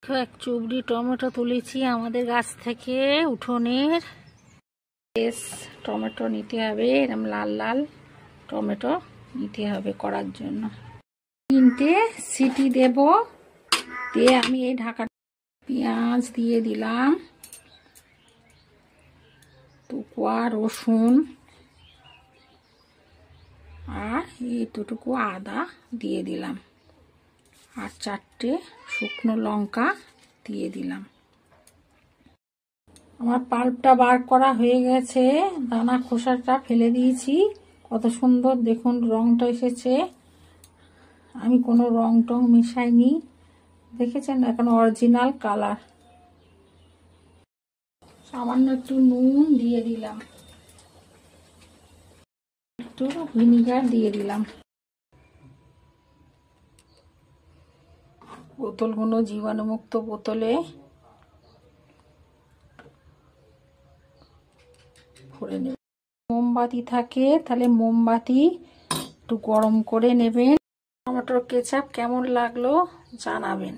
এক চুবড়ি টমেটো তুলেছি আমাদের গাছ থেকে উঠোনের। বেশ টমেটো নিতে হবে, এরকম লাল লাল টমেটো নিতে হবে করার জন্য। 3টে সিটি দেব, দিয়ে আমি এই ঢাকা পেঁয়াজ দিয়ে দিলাম, টুকুয়া রসুন আর এইটুকু আদা দিয়ে দিলাম, আর 4টে শুকনো লঙ্কা দিয়ে দিলাম। আমার পাল্পটা বার করা হয়ে গেছে, দানা খোসাটা ফেলে দিয়েছি। কত সুন্দর দেখুন রংটা এসেছে, আমি কোনো রং টং মিশাইনি, দেখেছেন এখন অরিজিনাল কালার। সামান্য একটু নুন দিয়ে দিলাম, একটু ভিনিগার দিয়ে দিলাম। বোতলগুলো জীবাণুমুক্ত বোতলে ভরে নেব। মোমবাতি থাকে তাহলে মোমবাতি একটু গরম করে নেবেন। টমেটোর কেচাপ কেমন লাগলো জানাবেন।